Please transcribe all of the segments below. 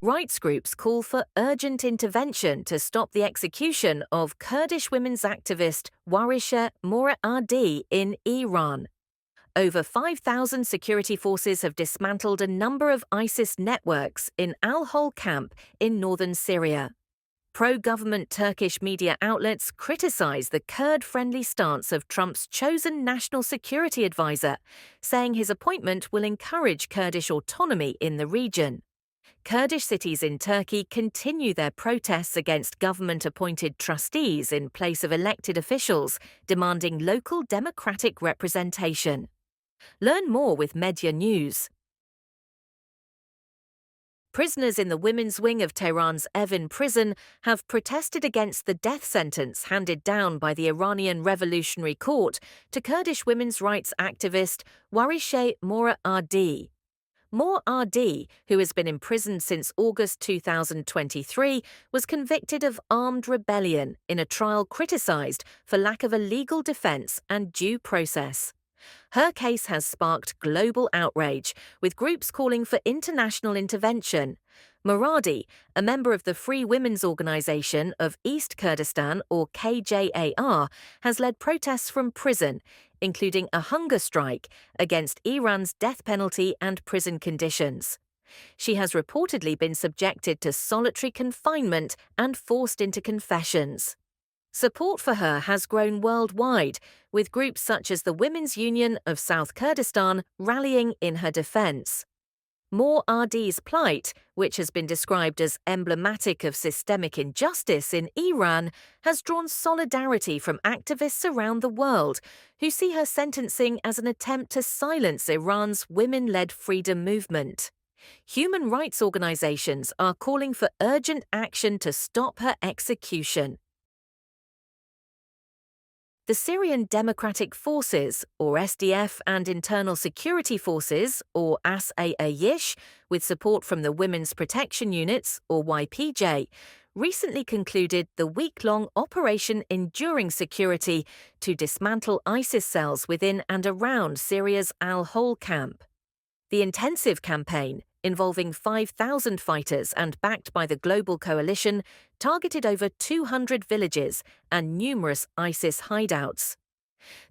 Rights groups call for urgent intervention to stop the execution of Kurdish women's activist Warisha Moradi in Iran. Over 5,000 security forces have dismantled a number of ISIS networks in al-Hol camp in northern Syria. Pro-government Turkish media outlets criticize the Kurd-friendly stance of Trump's chosen national security advisor, saying his appointment will encourage Kurdish autonomy in the region. Kurdish cities in Turkey continue their protests against government-appointed trustees in place of elected officials, demanding local democratic representation. Learn more with Medya News. Prisoners in the women's wing of Tehran's Evin prison have protested against the death sentence handed down by the Iranian Revolutionary Court to Kurdish women's rights activist Warisha Moradi. Moradi, who has been imprisoned since August 2023, was convicted of armed rebellion in a trial criticized for lack of a legal defense and due process. Her case has sparked global outrage, with groups calling for international intervention. Moradi, a member of the Free Women's Organization of East Kurdistan, or KJAR, has led protests from prison, including a hunger strike against Iran's death penalty and prison conditions. She has reportedly been subjected to solitary confinement and forced into confessions. Support for her has grown worldwide, with groups such as the Women's Union of South Kurdistan rallying in her defense. Moradi's plight, which has been described as emblematic of systemic injustice in Iran, has drawn solidarity from activists around the world, who see her sentencing as an attempt to silence Iran's women-led freedom movement. Human rights organizations are calling for urgent action to stop her execution. The Syrian Democratic Forces, or SDF, and Internal Security Forces, or ASAYISH, with support from the Women's Protection Units, or YPJ, recently concluded the week-long Operation Enduring Security to dismantle ISIS cells within and around Syria's al-Hol camp. The intensive campaign, involving 5,000 fighters and backed by the global coalition, targeted over 200 villages and numerous ISIS hideouts.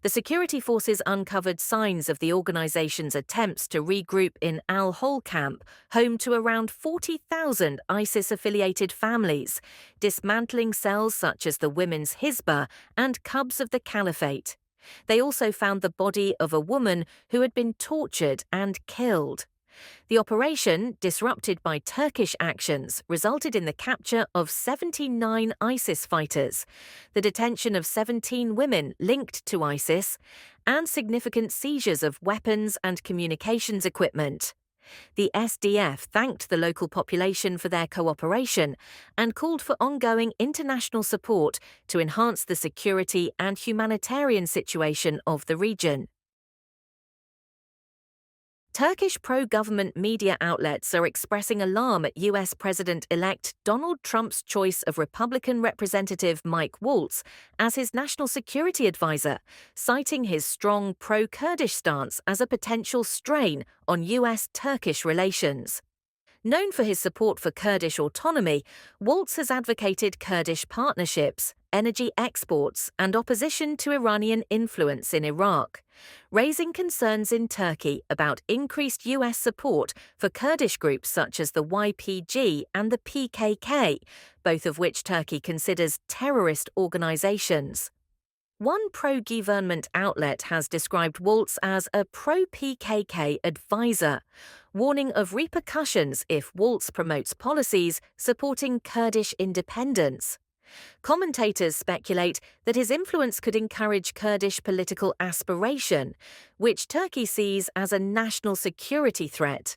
The security forces uncovered signs of the organization's attempts to regroup in al-Hol camp, home to around 40,000 ISIS-affiliated families, dismantling cells such as the Women's Hizbah and Cubs of the Caliphate. They also found the body of a woman who had been tortured and killed. The operation, disrupted by Turkish actions, resulted in the capture of 79 ISIS fighters, the detention of 17 women linked to ISIS, and significant seizures of weapons and communications equipment. The SDF thanked the local population for their cooperation and called for ongoing international support to enhance the security and humanitarian situation of the region. Turkish pro-government media outlets are expressing alarm at US President-elect Donald Trump's choice of Republican Representative Mike Waltz as his national security advisor, citing his strong pro-Kurdish stance as a potential strain on US-Turkish relations. Known for his support for Kurdish autonomy, Waltz has advocated Kurdish partnerships, energy exports, and opposition to Iranian influence in Iraq, raising concerns in Turkey about increased US support for Kurdish groups such as the YPG and the PKK, both of which Turkey considers terrorist organizations. One pro-government outlet has described Waltz as a pro-PKK advisor, warning of repercussions if Waltz promotes policies supporting Kurdish independence. Commentators speculate that his influence could encourage Kurdish political aspiration, which Turkey sees as a national security threat.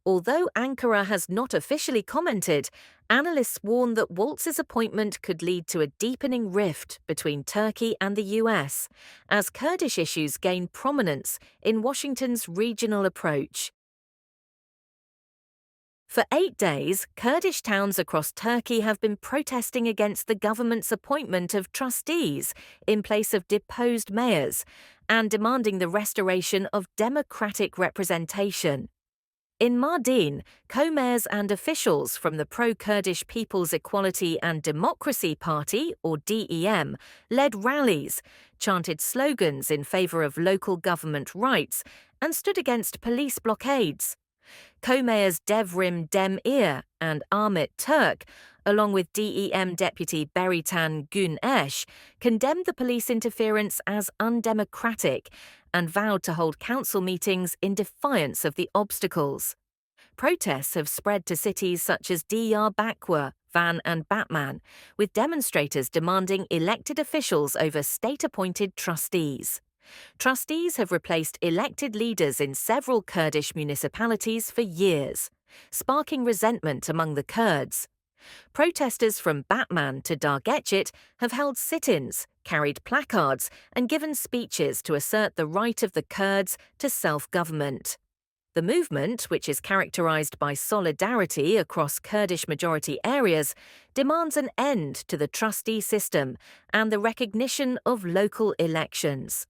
Although Ankara has not officially commented, analysts warn that Waltz's appointment could lead to a deepening rift between Turkey and the US, as Kurdish issues gain prominence in Washington's regional approach. For 8 days, Kurdish towns across Turkey have been protesting against the government's appointment of trustees in place of deposed mayors and demanding the restoration of democratic representation. In Mardin, co-mayors and officials from the pro-Kurdish People's Equality and Democracy Party, or DEM, led rallies, chanted slogans in favor of local government rights, and stood against police blockades. Co-mayors Devrim Demir and Ahmet Turk, along with DEM Deputy Beritan Güneş, condemned the police interference as undemocratic and vowed to hold council meetings in defiance of the obstacles. Protests have spread to cities such as Diyarbakir, Van and Batman, with demonstrators demanding elected officials over state-appointed trustees. Trustees have replaced elected leaders in several Kurdish municipalities for years, sparking resentment among the Kurds. Protesters from Batman to Dargecit have held sit-ins, carried placards, and given speeches to assert the right of the Kurds to self-government. The movement, which is characterized by solidarity across Kurdish-majority areas, demands an end to the trustee system and the recognition of local elections.